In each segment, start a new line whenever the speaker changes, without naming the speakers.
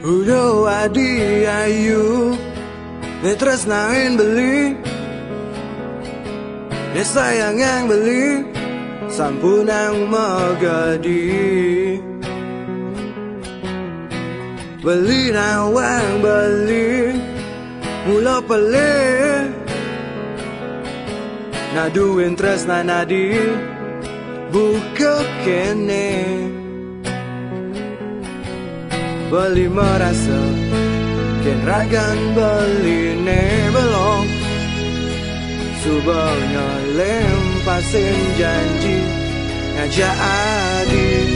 Udo adi ayu tresnain beli sayang yang beli sampun ang magadi beli nawang beli mula pele naduin tresna nadi buka kene beli merasa ken ragan beli ne belum subahnya lempasin janji ngajak adik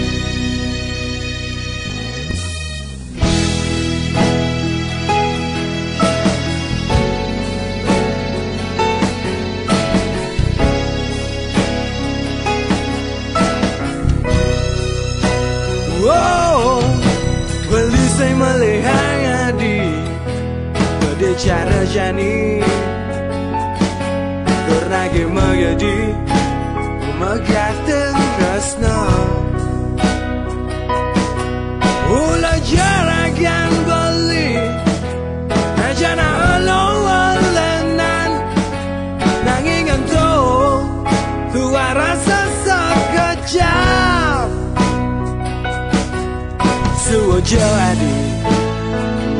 wow beli saya melehang adik berde cara jani Nage magadi magaten rasna Ula jaragan bali Najana alawalanan Nangingan to Tua rasa sekejap Suwajaw adi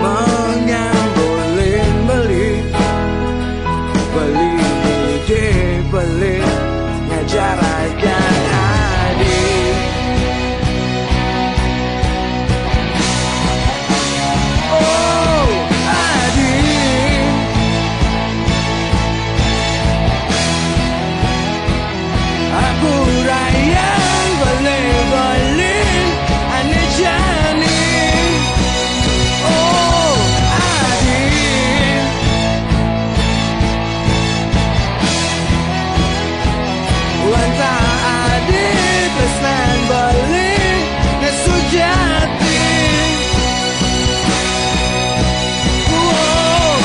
Mengambolin beli Beli beli ngajarakan adik oh adik aku rayang beli ane jani oh adik Wanta adik tresnan beli nesujati wow,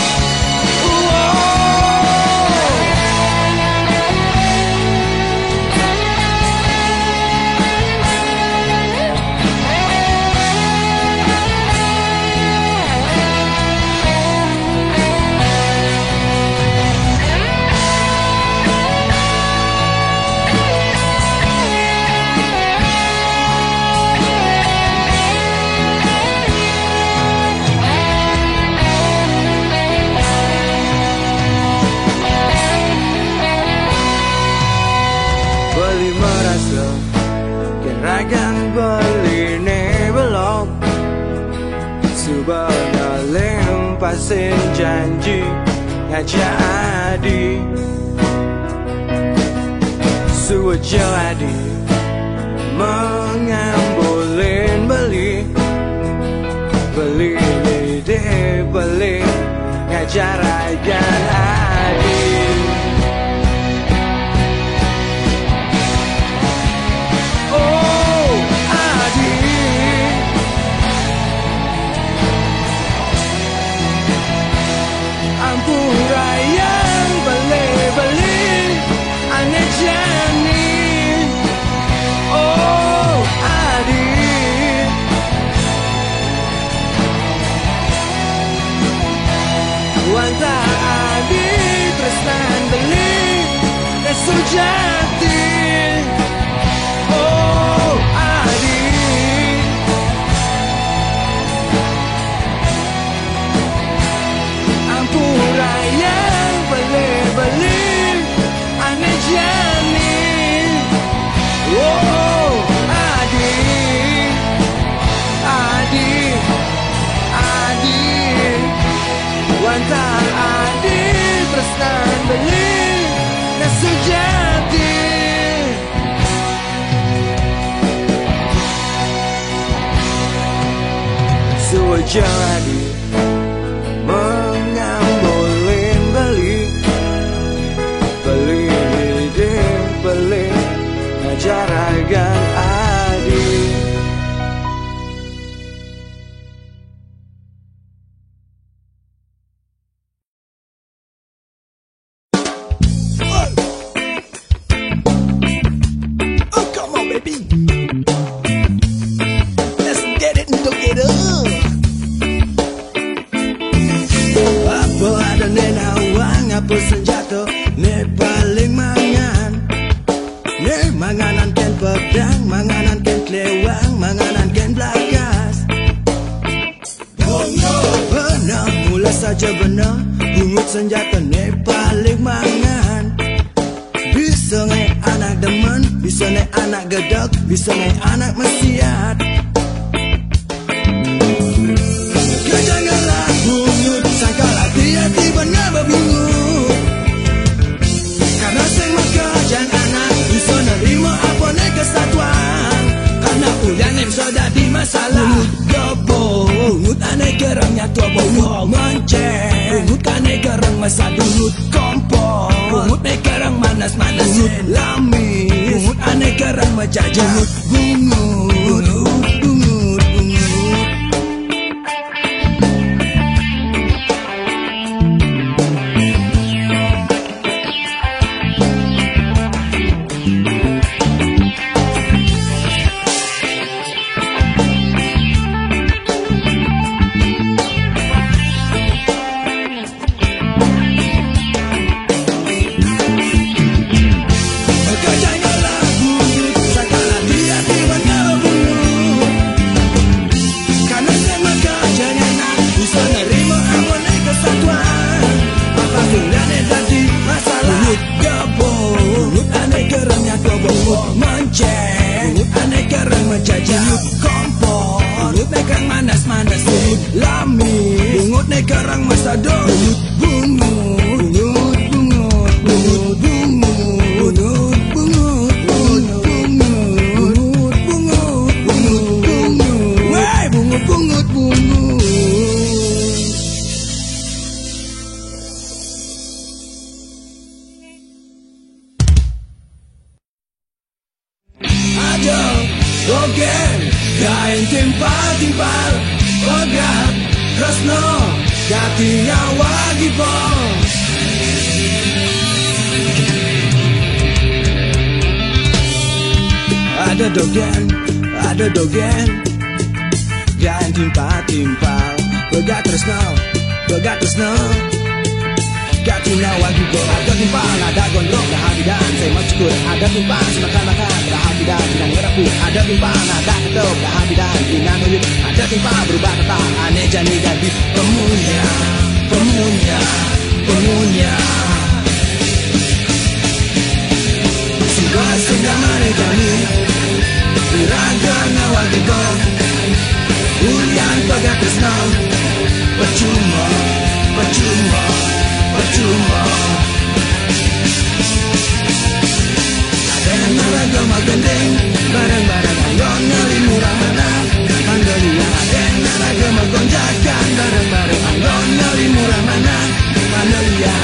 beli merasa keragan beli ne belum subahnya lempasin janji ngajak adik suwajaw adik mengambolin beli deh beli ngajaragan adik Rayang beli ane jani oh adik wanta adik tresnan beli nesujati oh adik Rayang beli ane jani oh adik wanta adik tresnan beli nesujati suwajaw adik beli ngajaragan adik senjatane paling mangan. Bisa ngai anak demen, bisa ngai anak gedek, bisa ngai anak mesiat. Kejanganlah bungut, sangkalah hati-hati benar berbungut. Karena sing maka jan anak bisa nerima apa ne kesatuan. Karena ulian bisa jadi masalah. Bungut aneh kerangnya tua bungut mancing. Bungut kane kerang masa bungut kompor. Bungut ne kerang manas-manas bungut lami. Bungut aneh kerang menjajah bungut. Dogen, kain timpal-timpal, pegat, tresno, jati nyawa gipong. Ada dogen, kain timpal-timpal, pegat tresno, jati nyawa gipong. Ada timpal, ada gondrong, ada habidan, saya mau cukur. Ada timpal, makan-makan, ada habidan, dengan ngeraku. Ada timpal, ada ketuk, ada habidan, dengan uyut. Ada timpal, berubah kata, aneh jani ganti. Pemunya. Sudah mari jani, iraga nyawa gipong. Ulian pegat tresno, percuma. Ada yang naragama gendeng, bareng-bareng anggon ngali murah mana. Mandolia ada yang naragama gonjakan, bareng-bareng anggon ngali murah mana. Mandolia.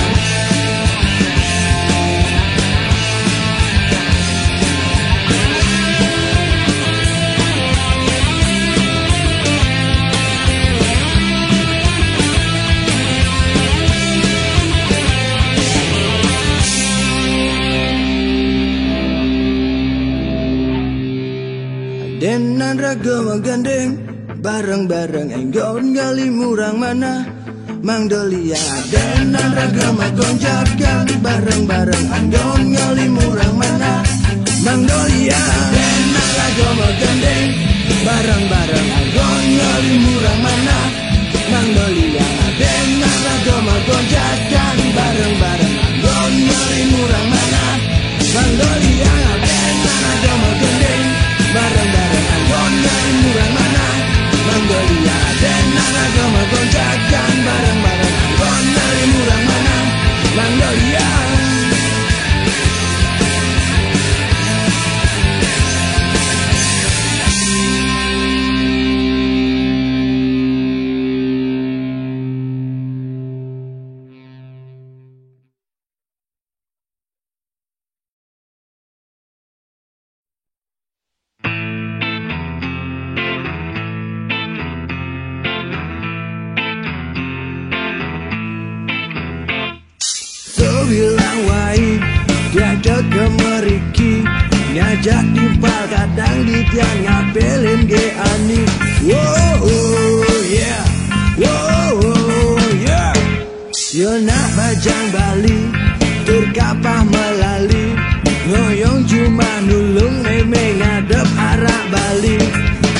Denan ragama gandeng, bareng-bareng enggon ngali murang mana. Mangdolia denan ragama gonjakan, bareng-bareng enggon ngali murang mana. Mangdolia denan ragama gandeng, bareng-bareng enggon ngali murang mana. Mangdolia denan ragama gonjakan, bareng-bareng enggon ngali murang mana. Mangdolia denan ragama gandeng, bareng-bareng anggon ngali murang mana. Mangdolia denan agama gonjakan, bareng-bareng anggon ngali murang mana. Mangdolia. Bilang wai, tiada kemeriki, ngajak timpal kadang di tiang ngapelin ge ani. Yo nak bajang Bali, tur kapah melali, ngoyong cuma nulung meme ngadep arah Bali.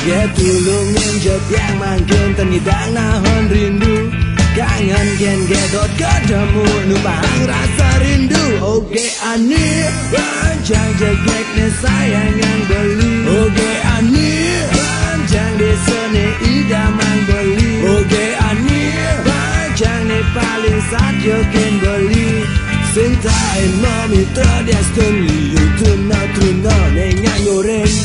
Dia tulungin jet yang mangkin tengidang nahon rindu. Kangen gen gedot ketemu numpang rasa rindu. Oke ani panjang jegeknya sayang yang beli. Oke ani panjang desone idaman beli. Oke ani panjang ne paling sadyo ken beli. Sintain mamitra diastun liu tuna nenga goreng.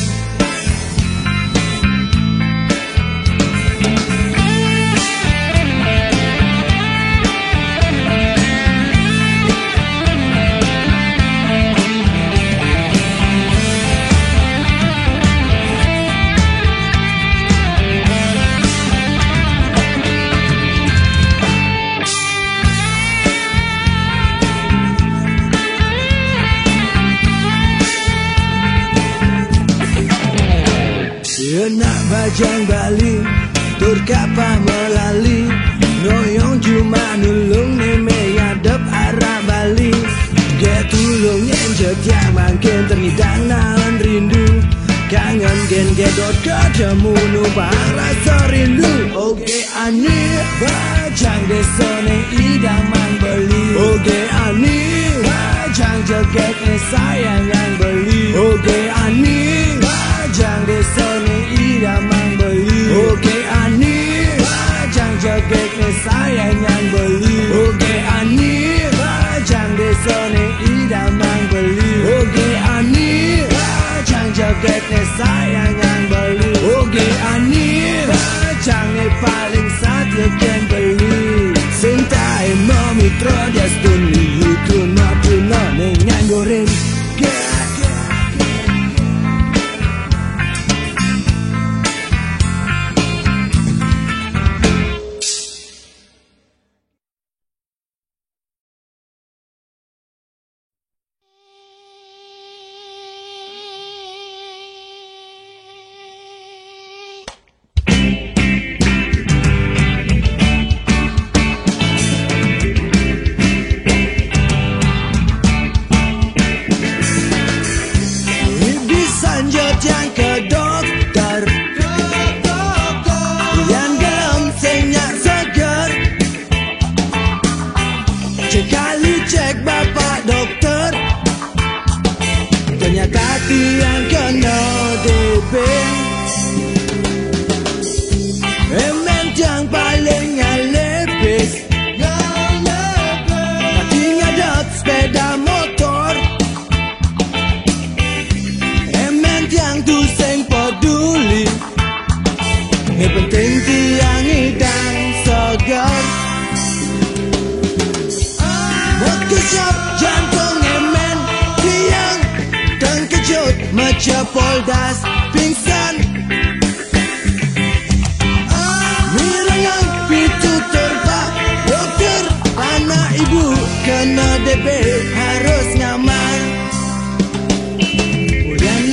Nak bajang Bali, tur kapah melali. Noyong cuma nulung neme ngadep arah Bali. Ge tulung nyenjet yang makin ternidang naon rindu. Kangen gen gedot ketemu numpang rasa rindu. Oke ani bajang desone idaman beli. Oke ani bajang jogetnya sayang yang beli. Oke ani bajang desone idaman beli. Oke ani bajang jogetnya sayang yang beli. Oke ani bajang desone idaman beli. Oke ani bajang jogetnya sayang yang beli. Oke ani bajang ne paling sadyo ken beli. Sintai mamitra diastun liu tuna nengan goreng. Yang ke dokter, yang gelem senyak seger. Sekali cek bapak dokter, ternyata tiang kena DB. Emen yang paling ngalepis, mati ngadot sepeda motor. Yang tu sing peduli, yang penting tiang hidang segar. Berkesap jantung emen, tiang terkejut macam poldas pingsan. Mirangang pintu terbak, dokter anak ibu kena DB harus nyaman.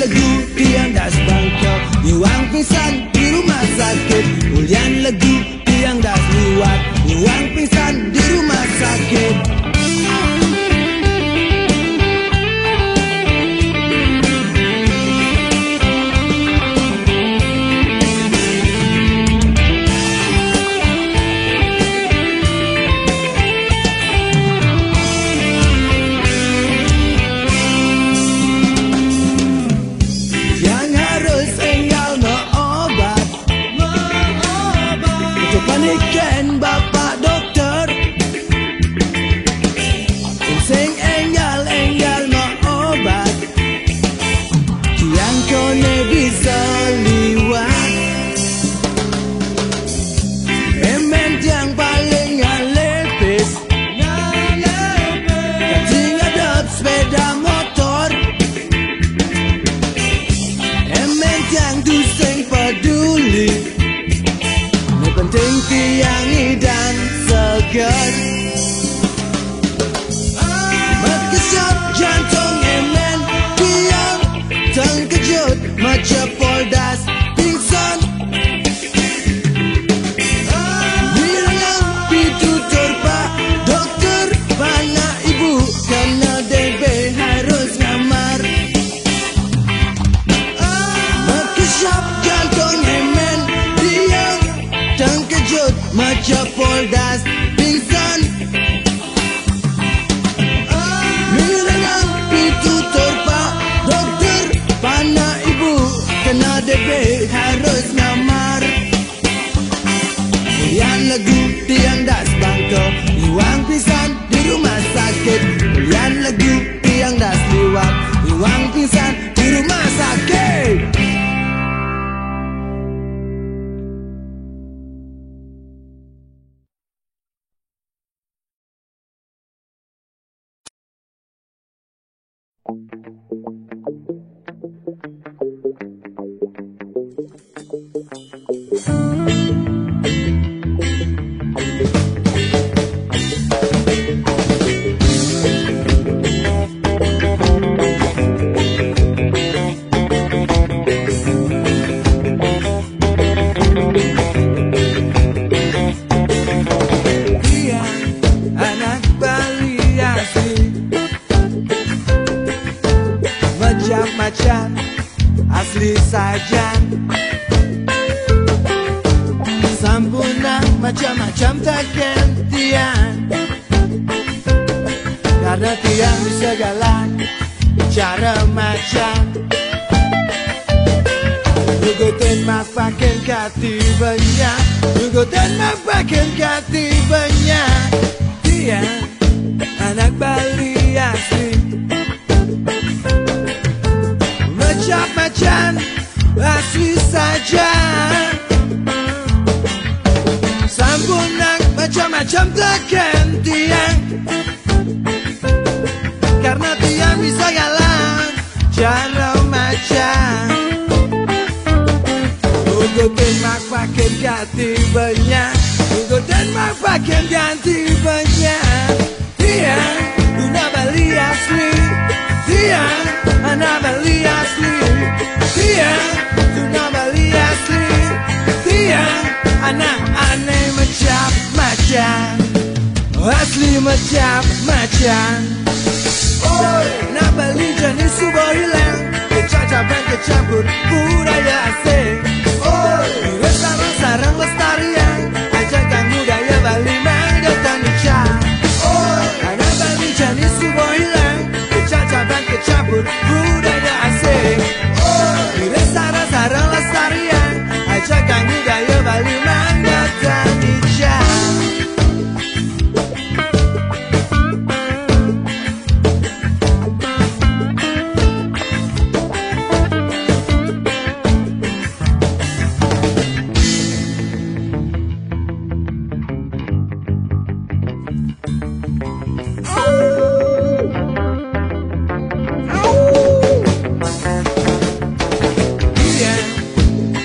Legu tiang das bangkok, iwang pingsan di rumah sakit. Ulian legu tiang das liwat, iwang pingsan di rumah sakit. Paniken bapak dokter, sing enggal mau obat, tiang kone bisa liwat. Emen yang paling ngalepis, kati ngadot sepeda motor. Emen yang tu sing peduli, penting tiang hidang segar. Berkesap jantung emen, tiang terkejut macam poldas pingsan. Mirangang pintu terbak, dokter anak ibu kena DB harus ngamar. Berkesap jantung emen, tiang terkejut wujud macam poldas pingsan. Mirenang pintu terpak dokter, pana ibu kena DB harus ngamar. Yang lagu tiang das bangko iwang pisan di rumah sakit. Yang lagu tiang das liwat iwang pisan di rumah sakit.
Macam asli saja, sempurna macam-macam tak gantian. Karena tiang di segala cara macam. Nugutin mak pakai katibanya, nugutin mak pakai katibanya. Tiang anak Bali asli, macam-macam asli saja, sempurna macam-macam takkan tiang. Karena tiang bisa galang cara macam. Nugutin mak pakai ganti banyak, nugutin mak pakai ganti banyak. Tiang guna Bali asli, tiang anak Bali asli, tiang guna Bali asli, tiang anak aneh macam-macam, asli macam-macam. Oi, nak Bali jenis subuh hilang, kecacapan kecampur budaya asing. Oi, sarang-sarang lestarian, ajarkan budaya Bali Indonesia. Oi, anak Bali jenis subuh hilang, kecacapan kecampur budaya asing. Oi, sarang-sarang lestarian, ajarkan budaya Bali Indonesia.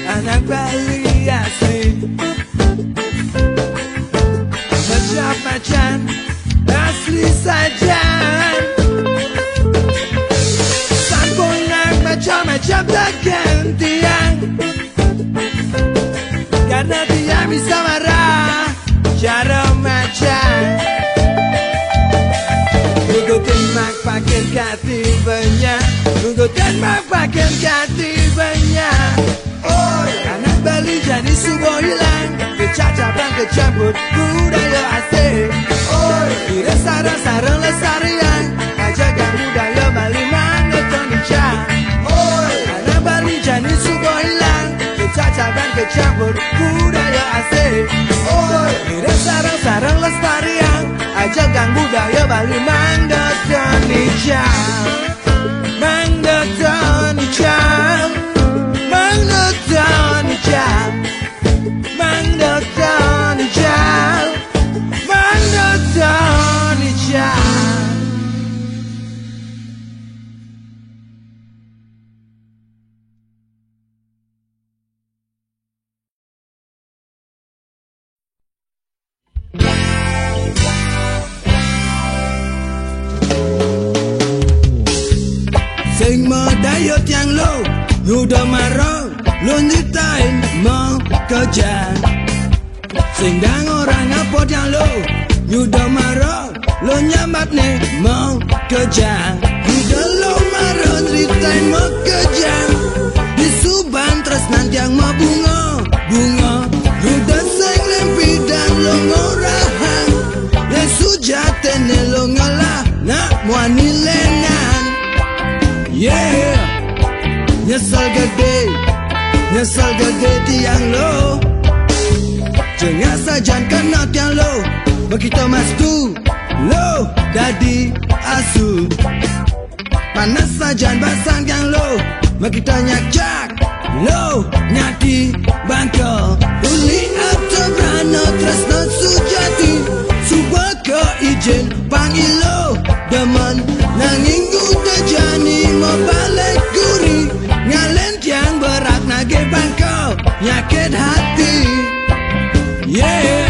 Anak Bali asli, macam-macam asli saja, sempurna macam-macam tak gantian. Karena dia bisa marah cara macam. Nugutin mak pakai katibanya, nugutin mak pakai katibanya. Oi, anak Bali jadi subuh hilang, kecacapan kecampur budaya asing. Oi, kira sarang-sarang lestarian, ajarkan budaya Bali Indonesia. Oi, anak Bali jadi subuh hilang, kecacapan kecampur budaya asing. Oi, kira sarang-sarang lestarian, ajarkan budaya Bali Indonesia. Indonesia.
Sing medayot yang lo Yuda marah lo nyitain mau kerja. Sing dang orang ngapot yang lo Yuda marah lo nyambat nih mau kerja. Yuda lo marah nyitain mau kerja. Di Suban terus nanti yang mau bunga Yuda sing lempidan lo ngorahang yang sujatene lo ngalah nak muani lengan. Yeah, nyesal gede tiang lo. Jangan sajan kena tiang lo, begitu mas tu lo jadi asu. Panas sajan basang tiang lo, begitu nyakcak lo nyati bangko. Uli atau berana tresno sujati, subah ke ijen panggil lo demen. Nanging kuda jani mau balik guri, ngalen tiang berat nage bangko nyakit hati. Yeah,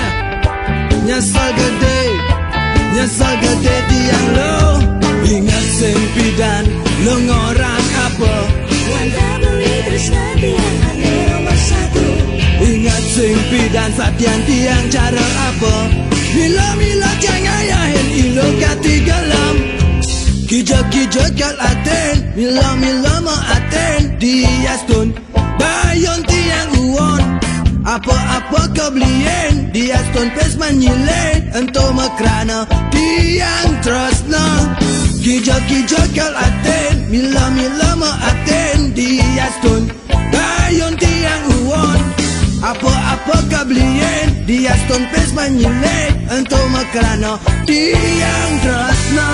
nyesal gede tiang lo. Ingat sempidan lo ngorang apa,
Wanda beli tresna tiang ane nomor satu.
ingat sempidan satian tiang cara apa. Mila tiang ayahin ilo kati galam. Kijo kal aten, mila ma aten. Dia stun bayon tiang uon. Apa-apa kebelian, dia stun pes menyilin. Ento makrana tiang tresna. Kijo kal aten, mila ma aten. Dia stun bayon tiang uon. Apa-apa kebelian, dia stun pes menyilin. Ento makrana tiang tresna.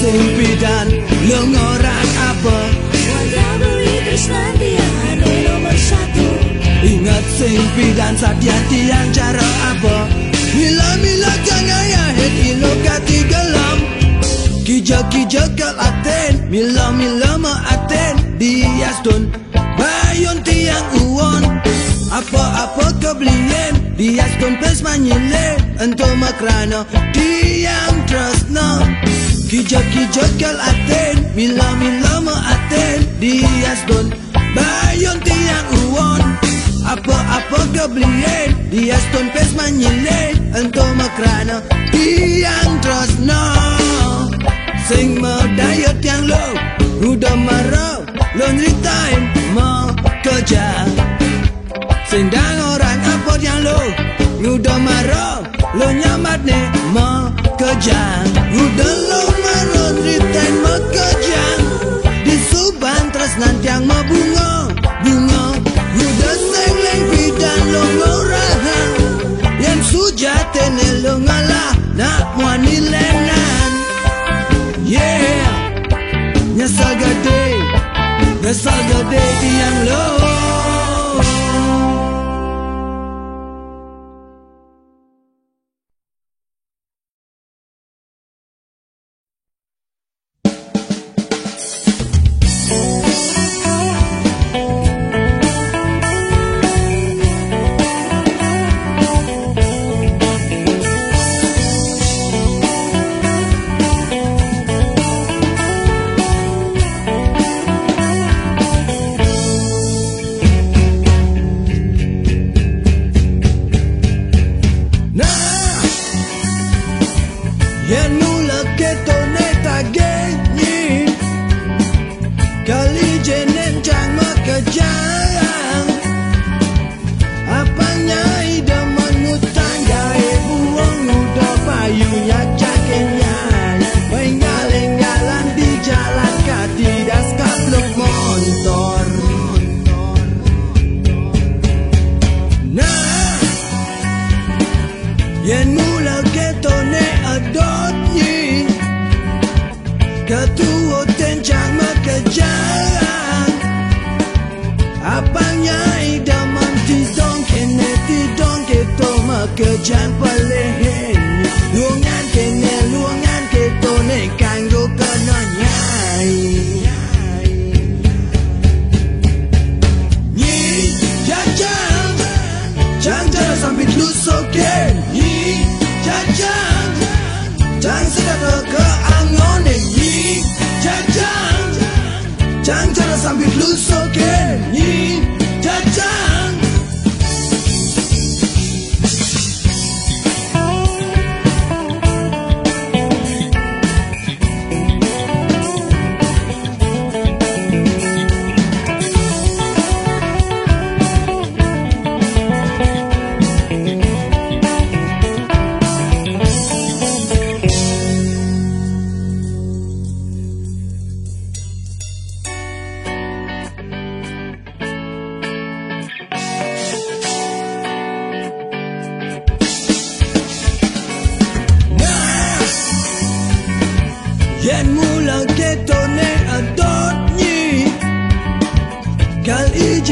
Sempidan lo ngorang apa,
Wanda beli tresna tiang ane nomor satu.
ingat sempidan satian tiang cara apa. Mila tiang ayahin ilo kati galam. Kijo kal aten, mila ma aten. Dia stun bayon tiang uon. Apa-apa kebelian, dia stun pes menyilin. Ento makrana tiang tresna. Kijo kal aten, mila ma aten. Dia stun bayon tiang uon. Apa-apa kebelian, dia stun pes menyilin. Ento makrana tiang tresna. Sing medaya tiang lo, udah marau lo nyeritain mau kerja. Sing dang orang apa tiang lo, udah marau lo nyamat nih mau kerja. Udah lo marau nyeritain mau kerja. Di suban tresnan tiang mau bunga. Udah sing lempidan lo ngorahang yang sujatene lo ngalah nak muani lengan. Yeah, nyesal gede tiang lo. Yen mula ketone tagenyi kali jenen cang makejang. Apanya ida menutang gae buang udah payunya cakenyan. Penggalan di jalan kati das kapluk motor. Nah, yen mula ketone adotnyi ketua tencang makejang. Apanya ida mentidong kene tidong keto makejang palehen. Luangan kene luangan ketone kanggo kena nyai. Nyi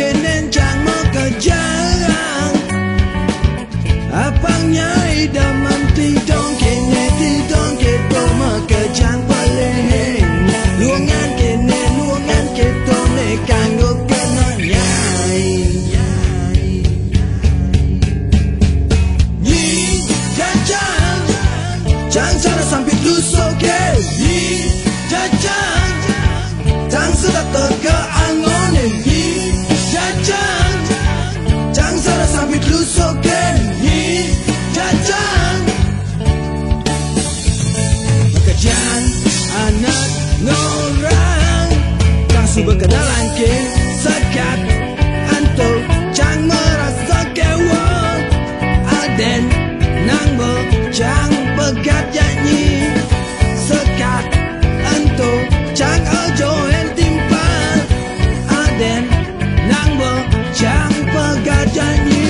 kenen jang mekejang apangnya idaman tidong kene tidong keto mekejang peleng luangan kene luangan keto ne kanggo kena nyai nyi jajang jang sana sampai lusoke nyi jajang jang sudah tega angone nyi jajang jang sana sampai lusoke nyi jajang mekejang anak ngorang jang sudah kenalan ke sekat anto jang merasa kewon aden nang jang begat nyanyi sekat anto jang ojo en timpal aden nang jang begat nyanyi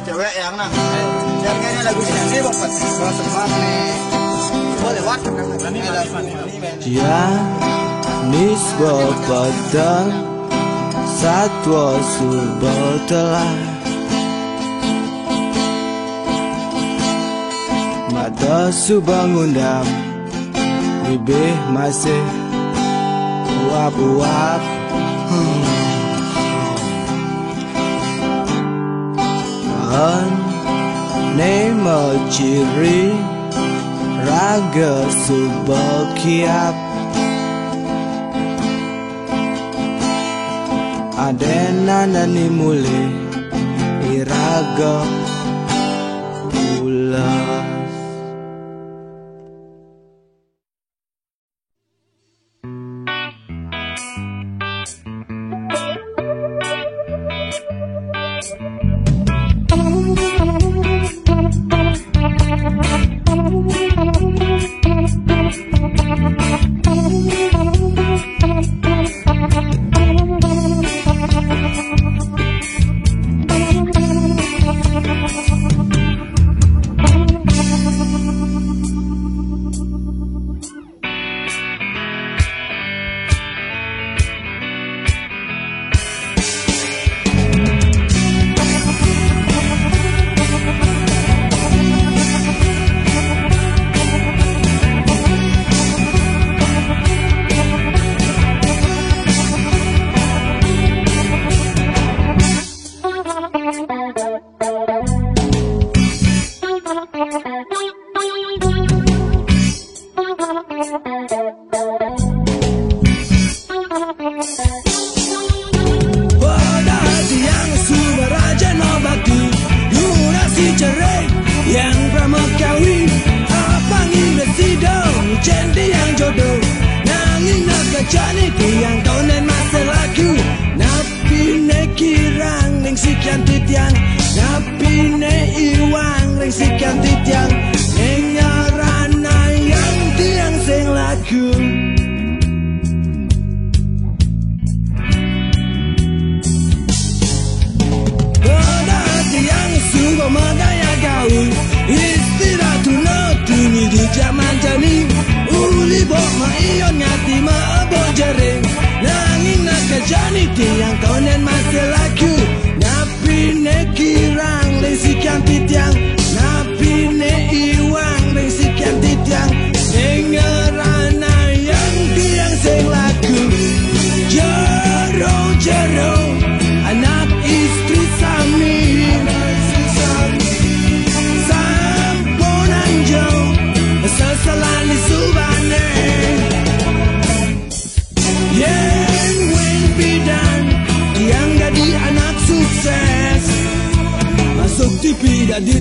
cewek yang nah jangan lagu sini bapak boleh wat
Janis bapatan satwa subotela mata subangundam bibih masih uap-uap Nema ciri raga subakiap Adena nani mule iraga ulas di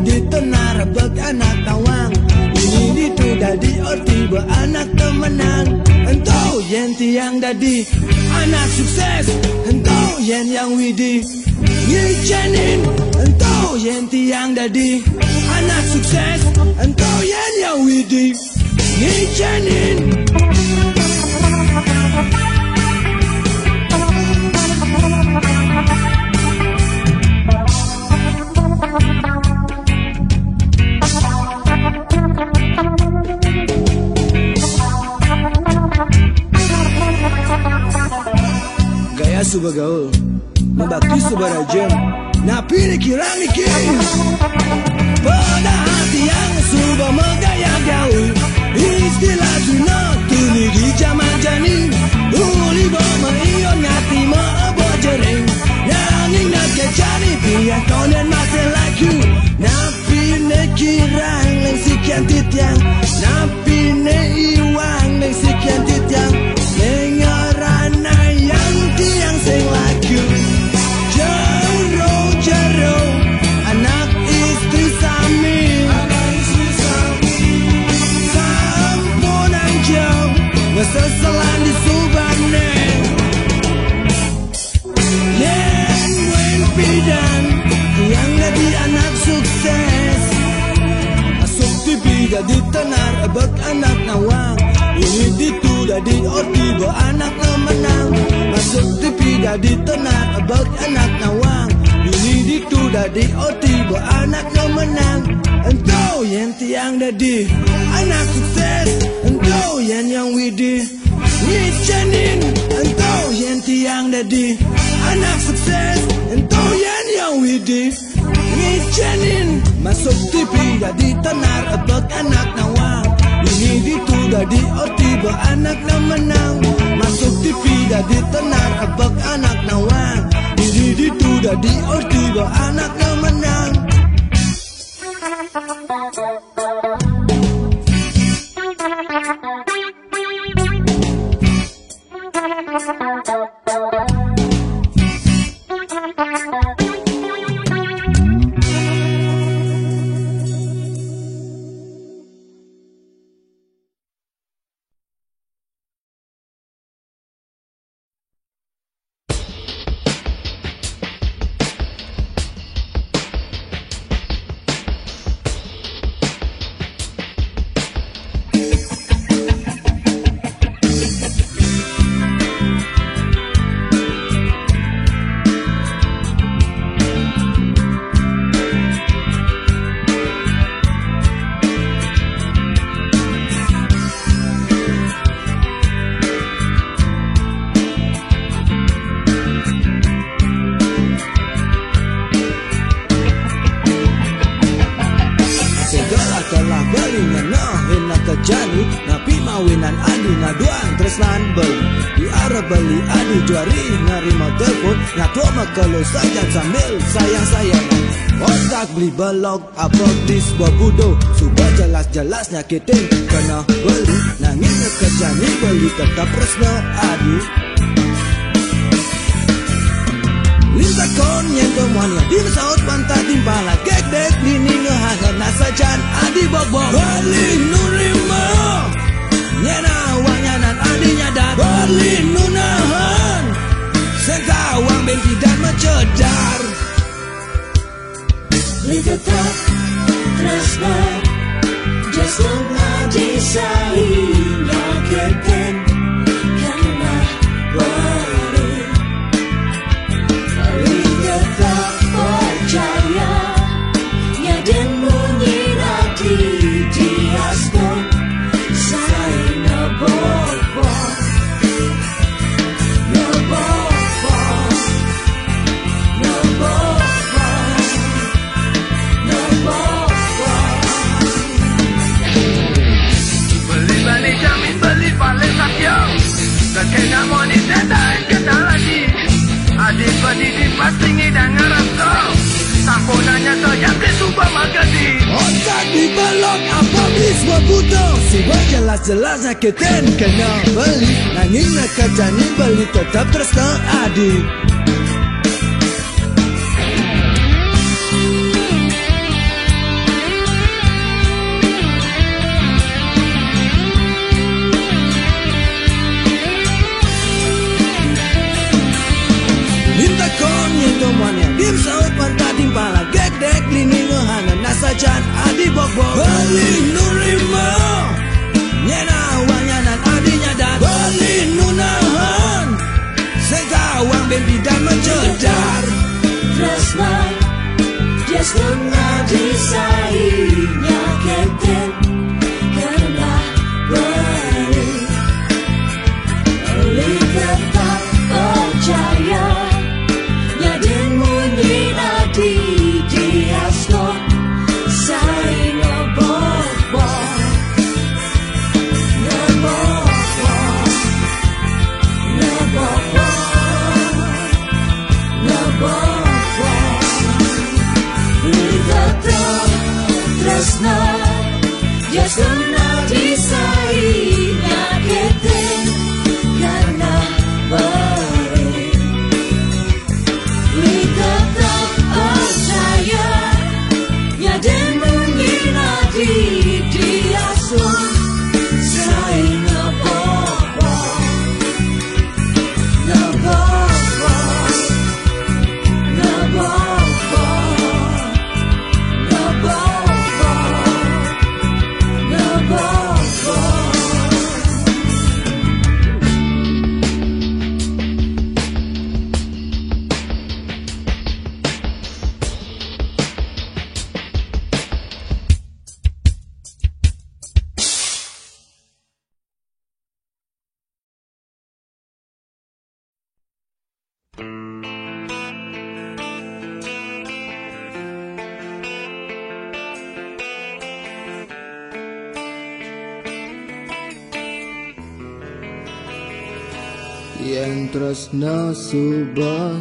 di tenar beg anak tawang. Ini itu dadi orti anak temenang. Entau yen tiang dadi anak sukses, entau yen yang widi ngijenin. Entau yen tiang dadi anak sukses, entau yen yang widi ngijenin. Gaya suba gaul, membakti suba rajin, napi dikirang ikin. Pada hati yang suba megaya gaul, istilah tuna tuni di zaman jani. Uli boma ion ngati maabo jering, nanging nak kecari pian konen masih laku. Napi nekirang leng sekian titiang, napi ne iwang leng sekian titiang. Dengarana yang tiang sing laku, jaro anak istri sami, sampunan jauh ngeseselan di subane. Yen wen pidan yang jadi anak sukses, masuk TV jadi tenar ebek anak nawang. Ini itu jadi orti anak temenang, masuk TV jadi tenar ebek anak nawang. Ini itu jadi orti anak temenang. Entau yen tiang jadi anak sukses, entau yen yang widi ngijenin. Entau yen tiang jadi anak sukses, entau yen yang widi ngijenin. Masuk TV jadi tenar ebek anak nawang. Ini itu jadi orti anak temenang, masuk TV jadi tenar ebek anak nawang. Ini itu jadi orti anak temenang. Jani, napi mawinan adi ngaduan tresnan beli. Di arah beli adi juari nerima telepon, ngatua makalo saja sambil sayang-sayangan. Otak beli belok apa di sebuah budo, sudah jelas-jelas nyakitin kena beli. Nangis ke Jani beli tetap resna adi. Linta kon yang temuannya di pesawat pantai timpala kek dek dini ngehangat nasajan adi bok-bok beli nurima nyana wangnya nan adinya dat beli nunahan senta wang benti dan mencedar
Linta tak tresna just adi sahinya keken karena
Pastingi dan ngarap kau sampunannya sayang ke subah magadi. Otak dibelok apa biswa buto, sudah jelas-jelas nyakitin kena beli. Nanging nak kerjani beli tetap terus ke adik.
tresna Jasno ngadisainya keten karena beri Oli tetap percaya Nyaden munyi nadi diasno Sai ngebobo Ngebobo Ngebobo Ngebobo Oli tetap tresna Jasno ngadisainya keten karena beri Li tetap percaya Nyaden mengira di dia sun Saya ngebobo Ngebobo Ngebobo Ngebobo Ngebobo
Yen tresna subah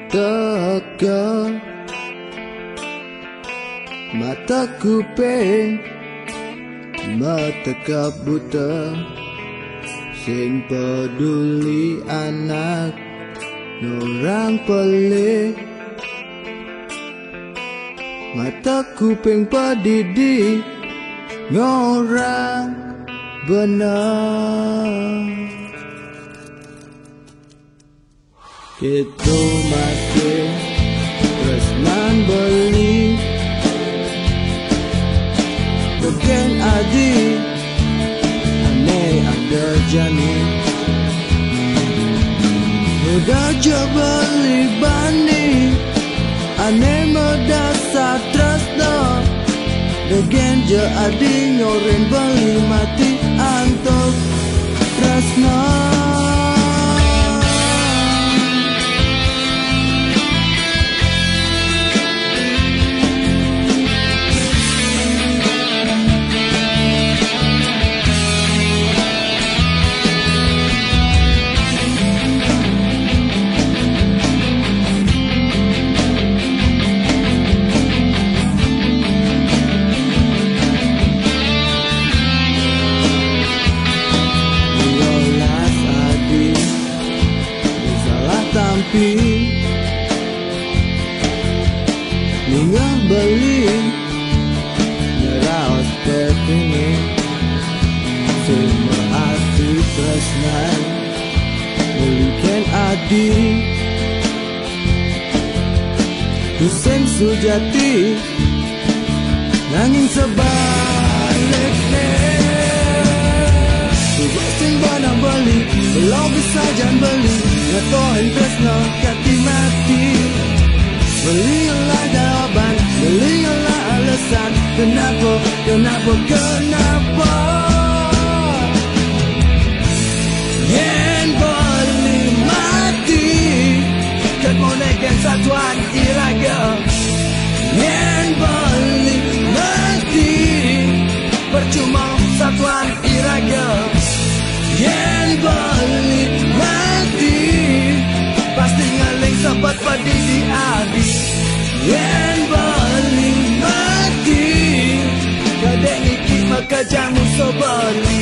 teka mata kuping mata buta sing peduli anak orang pelik mata kuping pedidi ngorang benar Itu masih tresnan beli Bukan adi Aneh ada jani Udah coba beli bani Aneh medasa tresna Bukan je adi nyorin beli mati antuk tresna Ningah beli Neraos tertinggi Semua arti tresnan Belikan adi Kuseng sujati Nanging sebaliknya Subak sing banang beli Belum bisa jan beli Ngetohin tresna kati mati Belilah jawaban, belilah alasan Kenapa, kenapa, kenapa Yen beli mati Kemonekan satuan iraga Yen beli mati Percuma satuan iraga Yen beli mati Pasti ngaling sempat padi di adi Yen beli mati Kadek nikit maka jamu sobali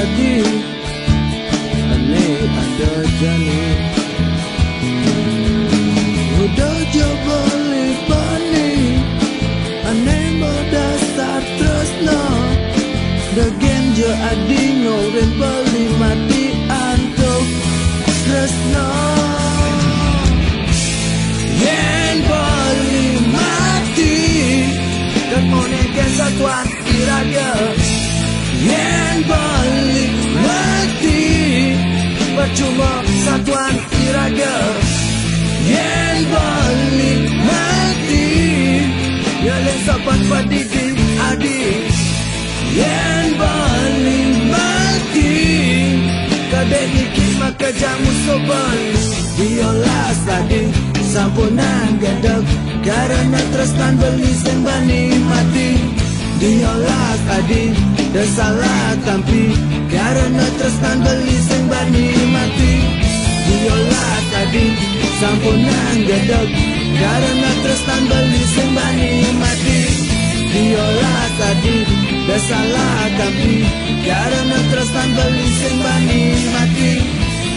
adi ane ada jani udah coba lipani ane berdasar tresno degen jo adi ngoren beli mati antuk tresno yen beli mati dan moneken satuan iraga yen beli mati percuma satuan iraga yen beli mati yaleng saban padidi adi yen beli mati kadek iki maka jamu soban diolas tadi sampunan gedeg karena tresnan beli sing bani mati diolas tadi dan salah tampi karena tresnan beli sing bani mati diolas tadi sampunan gedeg karena tresnan beli sing bani mati diolas tadi dan salah tampi karena tresnan beli sing bani mati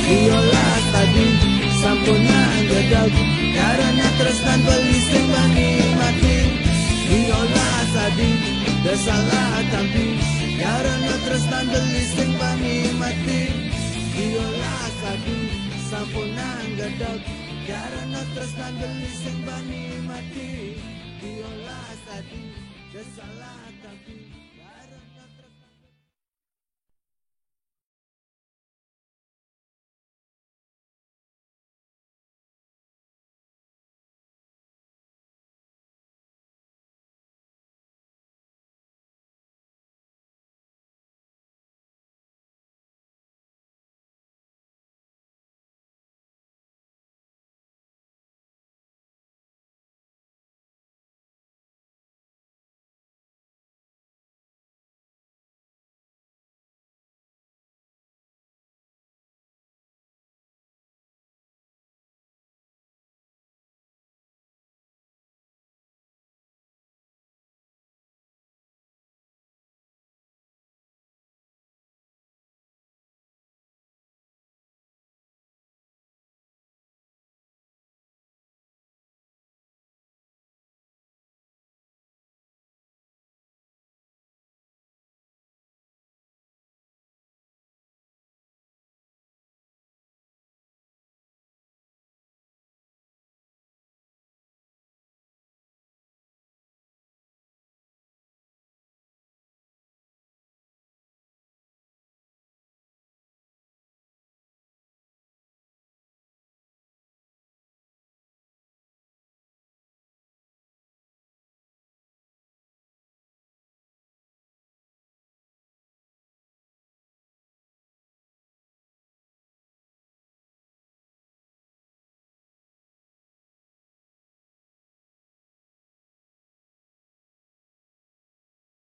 diolas tadi sampunan gedeg karena tresnan beli sing bani mati diolas tadi dan salah tampi karena tresnan beli sing bani mati diolas tadi sampunan gedeg karena tresnan beli sing bani mati diolas tadi dan salah tampi